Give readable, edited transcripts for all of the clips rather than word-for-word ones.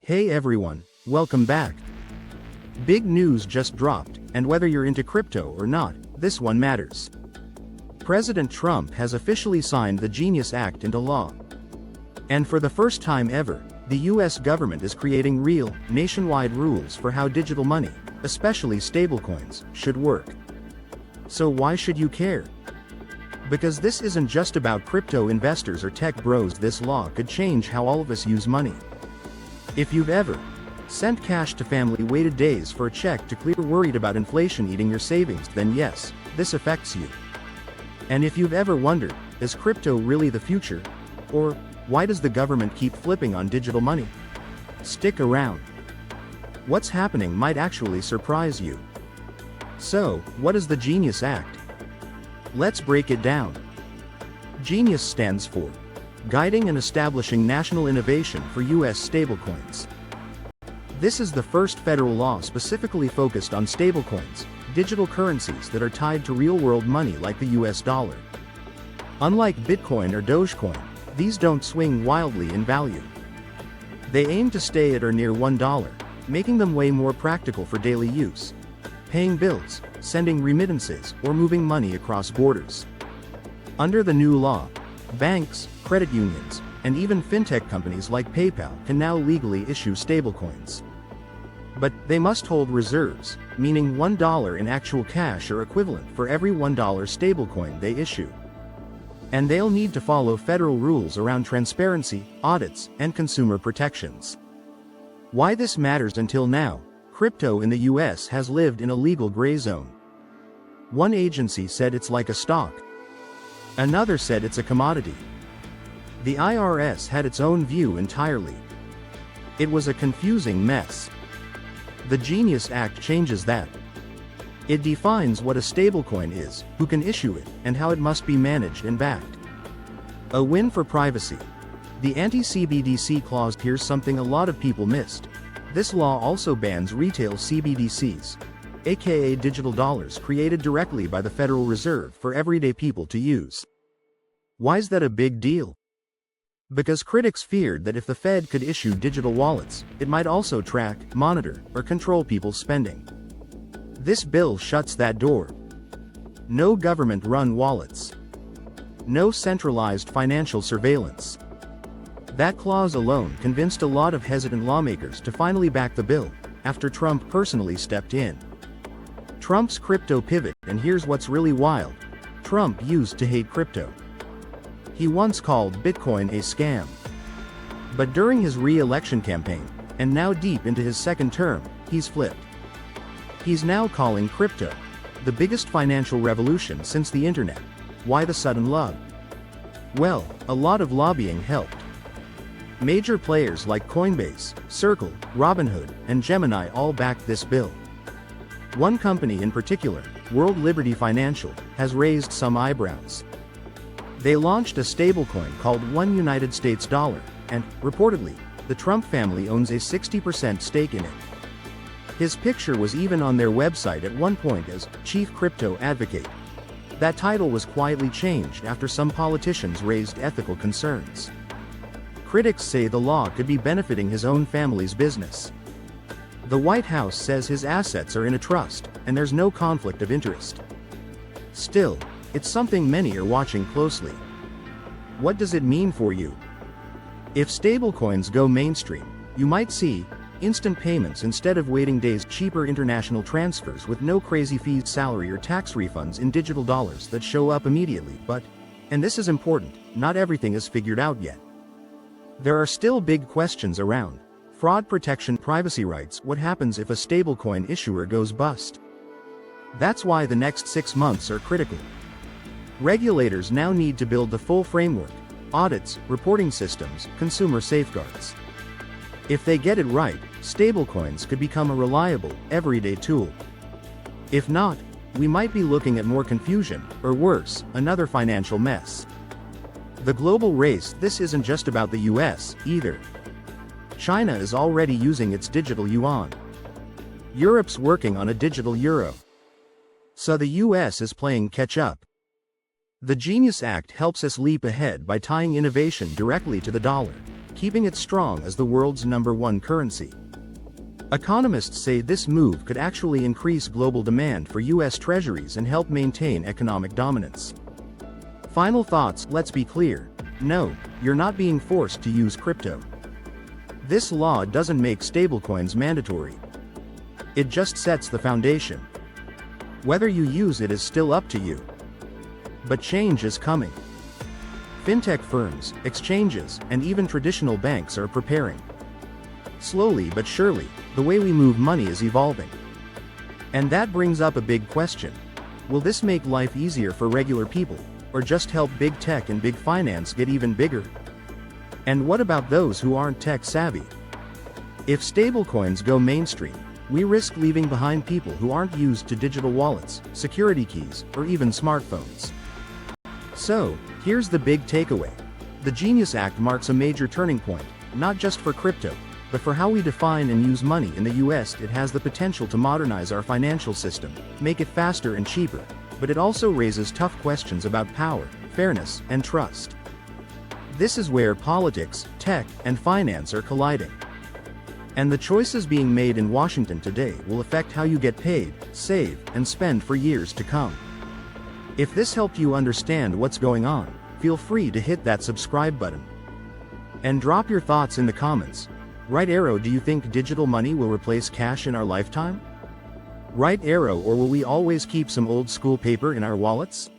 Hey everyone, welcome back. Big news just dropped, and whether you're into crypto or not, this one matters. President Trump has officially signed the Genius Act into law. And for the first time ever, the US government is creating real, nationwide rules for how digital money, especially stablecoins, should work. So why should you care? Because this isn't just about crypto investors or tech bros. This law could change how all of us use money. If you've ever sent cash to family, waited days for a check to clear, worried about inflation eating your savings, then yes, this affects you. And if you've ever wondered, is crypto really the future? Or, why does the government keep flipping on digital money? Stick around. What's happening might actually surprise you. So, what is the Genius Act? Let's break it down. Genius stands for Guiding and Establishing National Innovation for U.S. Stablecoins. This is the first federal law specifically focused on stablecoins, digital currencies that are tied to real-world money like the U.S. dollar. Unlike Bitcoin or Dogecoin, these don't swing wildly in value. They aim to stay at or near $1, making them way more practical for daily use, paying bills, sending remittances, or moving money across borders. Under the new law, banks, credit unions, and even fintech companies like PayPal can now legally issue stablecoins. But they must hold reserves, meaning $1 in actual cash or equivalent for every $1 stablecoin they issue. And they'll need to follow federal rules around transparency, audits, and consumer protections. Why this matters? Until now, crypto in the US has lived in a legal gray zone. One agency said it's like a stock. Another said it's a commodity. The IRS had its own view entirely. It was a confusing mess. The Genius Act changes that. It defines what a stablecoin is, who can issue it, and how it must be managed and backed. A win for privacy. The anti-CBDC clause. Here's something a lot of people missed. This law also bans retail CBDCs, aka digital dollars created directly by the Federal Reserve for everyday people to use. Why's that a big deal? Because critics feared that if the Fed could issue digital wallets, it might also track, monitor, or control people's spending. This bill shuts that door. No government-run wallets. No centralized financial surveillance. That clause alone convinced a lot of hesitant lawmakers to finally back the bill, after Trump personally stepped in. Trump's crypto pivot. And here's what's really wild. Trump used to hate crypto. He once called Bitcoin a scam. But during his re-election campaign, and now deep into his second term, he's flipped. He's now calling crypto the biggest financial revolution since the internet. Why the sudden love? Well, a lot of lobbying helped. Major players like Coinbase, Circle, Robinhood, and Gemini all backed this bill. One company in particular, World Liberty Financial, has raised some eyebrows. They launched a stablecoin called $1 United States dollar, and, reportedly, the Trump family owns a 60% stake in it. His picture was even on their website at one point as Chief Crypto Advocate. That title was quietly changed after some politicians raised ethical concerns. Critics say the law could be benefiting his own family's business. The White House says his assets are in a trust, and there's no conflict of interest. Still, it's something many are watching closely. What does it mean for you? If stablecoins go mainstream, you might see instant payments instead of waiting days, cheaper international transfers with no crazy fees, salary or tax refunds in digital dollars that show up immediately. But, and this is important, not everything is figured out yet. There are still big questions around fraud protection, privacy rights. What happens if a stablecoin issuer goes bust? That's why the next 6 months are critical. Regulators now need to build the full framework, audits, reporting systems, consumer safeguards. If they get it right, stablecoins could become a reliable, everyday tool. If not, we might be looking at more confusion, or worse, another financial mess. The global race. This isn't just about the US, either. China is already using its digital yuan. Europe's working on a digital euro. So the US is playing catch-up. The Genius Act helps us leap ahead by tying innovation directly to the dollar, keeping it strong as the world's #1 currency. Economists say this move could actually increase global demand for US treasuries and help maintain economic dominance. Final thoughts. Let's be clear. No, you're not being forced to use crypto. This law doesn't make stablecoins mandatory. It just sets the foundation. Whether you use it is still up to you. But change is coming. Fintech firms, exchanges, and even traditional banks are preparing. Slowly but surely, the way we move money is evolving. And that brings up a big question. Will this make life easier for regular people, or just help big tech and big finance get even bigger? And what about those who aren't tech savvy? If stablecoins go mainstream, we risk leaving behind people who aren't used to digital wallets, security keys, or even smartphones. So, here's the big takeaway. The Genius Act marks a major turning point, not just for crypto, but for how we define and use money in the US. It has the potential to modernize our financial system, make it faster and cheaper, but it also raises tough questions about power, fairness, and trust. This is where politics, tech, and finance are colliding. And the choices being made in Washington today will affect how you get paid, save, and spend for years to come. If this helped you understand what's going on, feel free to hit that subscribe button. And drop your thoughts in the comments. Right arrow. Do you think digital money will replace cash in our lifetime? Right arrow. Or will we always keep some old school paper in our wallets?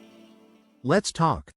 Let's talk.